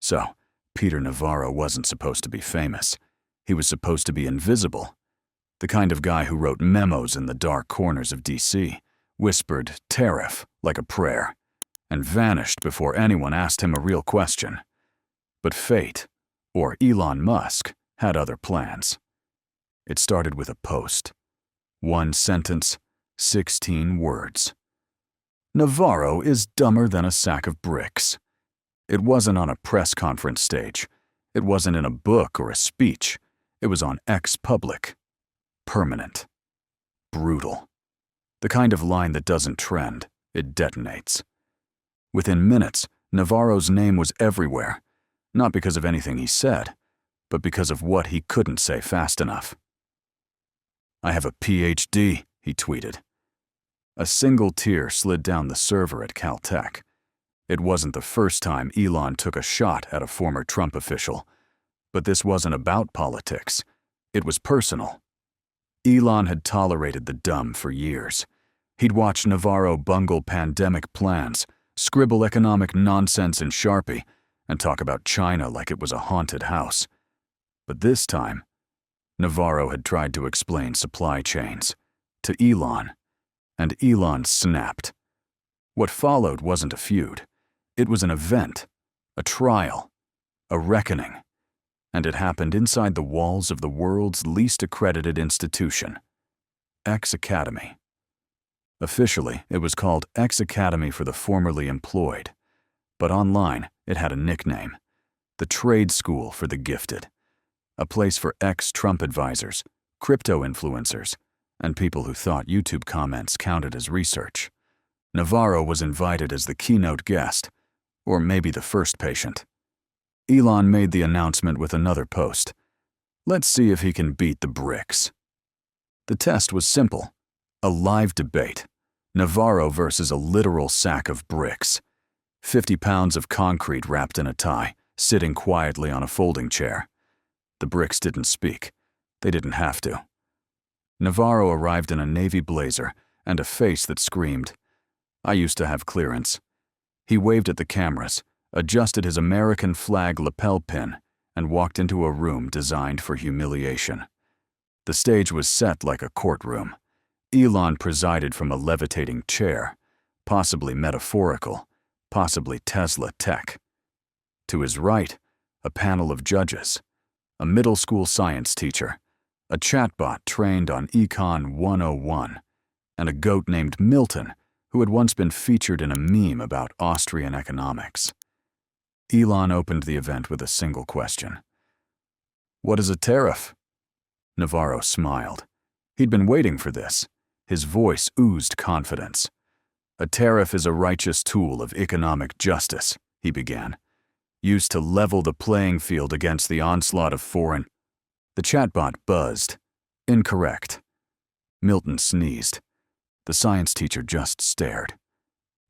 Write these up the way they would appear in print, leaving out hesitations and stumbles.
So, Peter Navarro wasn't supposed to be famous. He was supposed to be invisible. The kind of guy who wrote memos in the dark corners of DC, whispered "tariff" like a prayer, and vanished before anyone asked him a real question. But fate, or Elon Musk, had other plans. It started with a post. 1 sentence, 16 words. Navarro is dumber than a sack of bricks. It wasn't on a press conference stage. It wasn't in a book or a speech. It was on X public. Permanent. Brutal. The kind of line that doesn't trend, it detonates. Within minutes, Navarro's name was everywhere, not because of anything he said, but because of what he couldn't say fast enough. "I have a PhD," he tweeted. A single tear slid down the server at Caltech. It wasn't the first time Elon took a shot at a former Trump official, but this wasn't about politics. It was personal. Elon had tolerated the dumb for years. He'd watched Navarro bungle pandemic plans, scribble economic nonsense in Sharpie, and talk about China like it was a haunted house. But this time, Navarro had tried to explain supply chains to Elon, and Elon snapped. What followed wasn't a feud. It was an event, a trial, a reckoning, and it happened inside the walls of the world's least accredited institution, X Academy. Officially, it was called X Academy for the Formerly Employed, but online it had a nickname, the Trade School for the Gifted, a place for ex-Trump advisors, crypto influencers, and people who thought YouTube comments counted as research. Navarro was invited as the keynote guest, or maybe the first patient. Elon made the announcement with another post. Let's see if he can beat the bricks. The test was simple. A live debate. Navarro versus a literal sack of bricks. 50 pounds of concrete wrapped in a tie, sitting quietly on a folding chair. The bricks didn't speak. They didn't have to. Navarro arrived in a navy blazer and a face that screamed, "I used to have clearance." He waved at the cameras, adjusted his American flag lapel pin, and walked into a room designed for humiliation. The stage was set like a courtroom. Elon presided from a levitating chair, possibly metaphorical, possibly Tesla tech. To his right, a panel of judges, a middle school science teacher, a chatbot trained on Econ 101, and a goat named Milton, who had once been featured in a meme about Austrian economics. Elon opened the event with a single question. "What is a tariff?" Navarro smiled. He'd been waiting for this. His voice oozed confidence. "A tariff is a righteous tool of economic justice," he began, "used to level the playing field against the onslaught of foreign—" The chatbot buzzed. Incorrect. Milton sneezed. The science teacher just stared.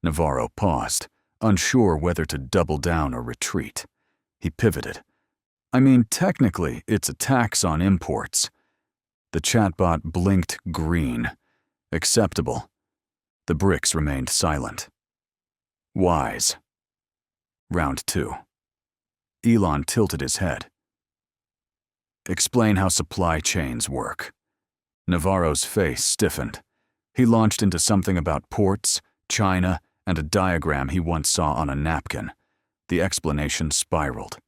Navarro paused, unsure whether to double down or retreat. He pivoted. "I mean, technically, it's a tax on imports." The chatbot blinked green. Acceptable. The bricks remained silent. Wise. Round 2. Elon tilted his head. "Explain how supply chains work." Navarro's face stiffened. He launched into something about ports, China, and a diagram he once saw on a napkin. The explanation spiraled.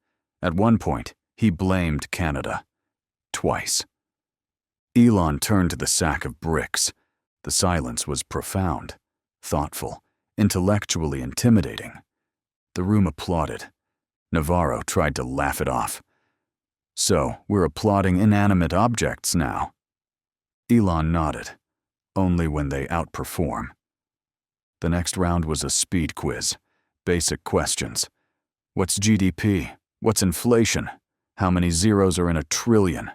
At one point, he blamed Canada. Twice. Elon turned to the sack of bricks. The silence was profound, thoughtful, intellectually intimidating. The room applauded. Navarro tried to laugh it off. "So, we're applauding inanimate objects now." Elon nodded, only when they outperform. The next round was a speed quiz, basic questions. What's GDP? What's inflation? How many zeros are in a trillion?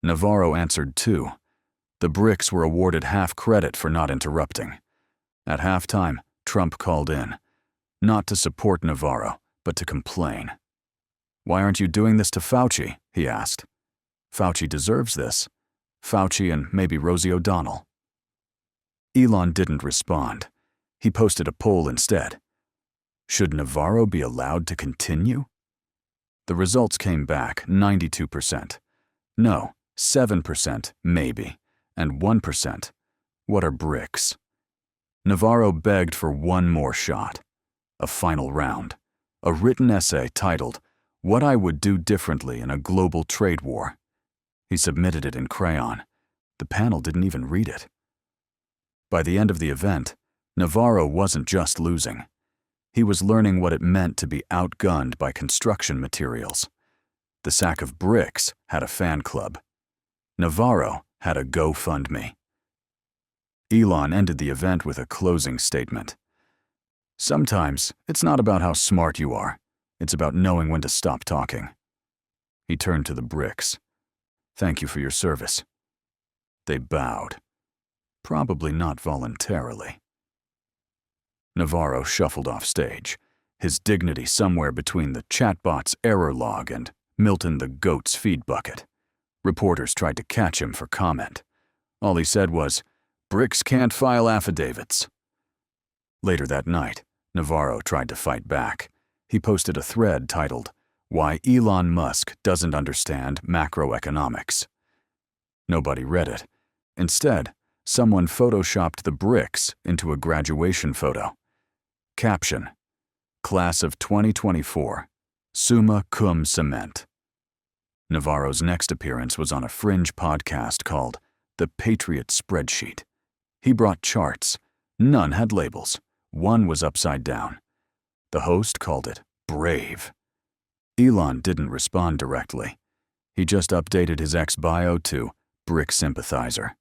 Navarro answered 2. The bricks were awarded half credit for not interrupting. At halftime, Trump called in, not to support Navarro, but to complain. "Why aren't you doing this to Fauci?" he asked. "Fauci deserves this. Fauci and maybe Rosie O'Donnell." Elon didn't respond. He posted a poll instead. Should Navarro be allowed to continue? The results came back 92%. No, 7% maybe, and 1%. What are bricks? Navarro begged for one more shot. A final round. A written essay titled, "What I Would Do Differently in a Global Trade War." He submitted it in crayon. The panel didn't even read it. By the end of the event, Navarro wasn't just losing. He was learning what it meant to be outgunned by construction materials. The sack of bricks had a fan club. Navarro had a GoFundMe. Elon ended the event with a closing statement. Sometimes, it's not about how smart you are. It's about knowing when to stop talking. He turned to the bricks. Thank you for your service. They bowed. Probably not voluntarily. Navarro shuffled off stage, his dignity somewhere between the chatbot's error log and Milton the goat's feed bucket. Reporters tried to catch him for comment. All he said was, "Bricks can't file affidavits." Later that night, Navarro tried to fight back. He posted a thread titled, "Why Elon Musk Doesn't Understand Macroeconomics." Nobody read it. Instead, someone photoshopped the bricks into a graduation photo. Caption: Class of 2024, Summa Cum Cement. Navarro's next appearance was on a fringe podcast called The Patriot Spreadsheet. He brought charts. None had labels. One was upside down. The host called it brave. Elon didn't respond directly. He just updated his ex-bio to brick sympathizer.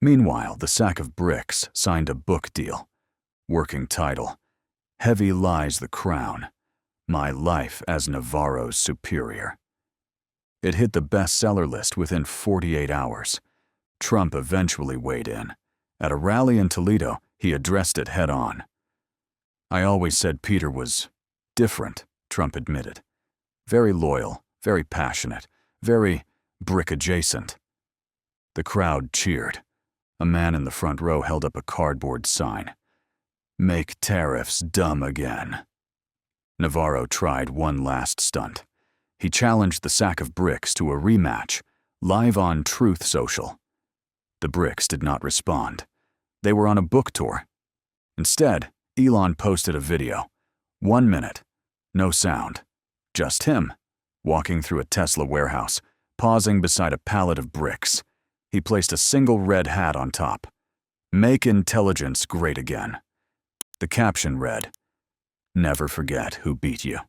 Meanwhile, the sack of bricks signed a book deal. Working title: Heavy Lies the Crown. My Life as Navarro's Superior. It hit the bestseller list within 48 hours. Trump eventually weighed in. At a rally in Toledo, he addressed it head-on. I always said Peter was different, Trump admitted. Very loyal, very passionate, very brick-adjacent. The crowd cheered. A man in the front row held up a cardboard sign. Make tariffs dumb again. Navarro tried one last stunt. He challenged the sack of bricks to a rematch, live on Truth Social. The bricks did not respond. They were on a book tour. Instead, Elon posted a video. 1 minute. No sound. Just him, walking through a Tesla warehouse, pausing beside a pallet of bricks. He placed a single red hat on top. Make intelligence great again. The caption read, Never forget who beat you.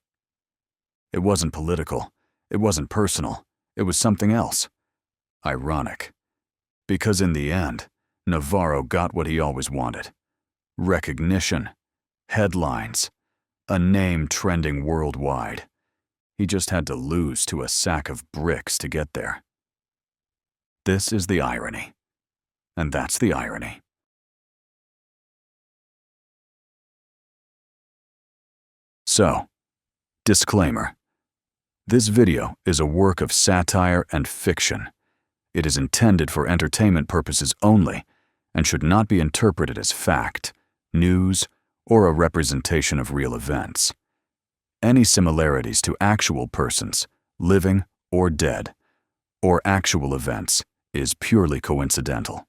It wasn't political. It wasn't personal. It was something else. Ironic. Because in the end, Navarro got what he always wanted. Recognition. Headlines. A name trending worldwide. He just had to lose to a sack of bricks to get there. This is the irony. And that's the irony. So, disclaimer. This video is a work of satire and fiction. It is intended for entertainment purposes only and should not be interpreted as fact, news, or a representation of real events. Any similarities to actual persons, living or dead, or actual events, is purely coincidental.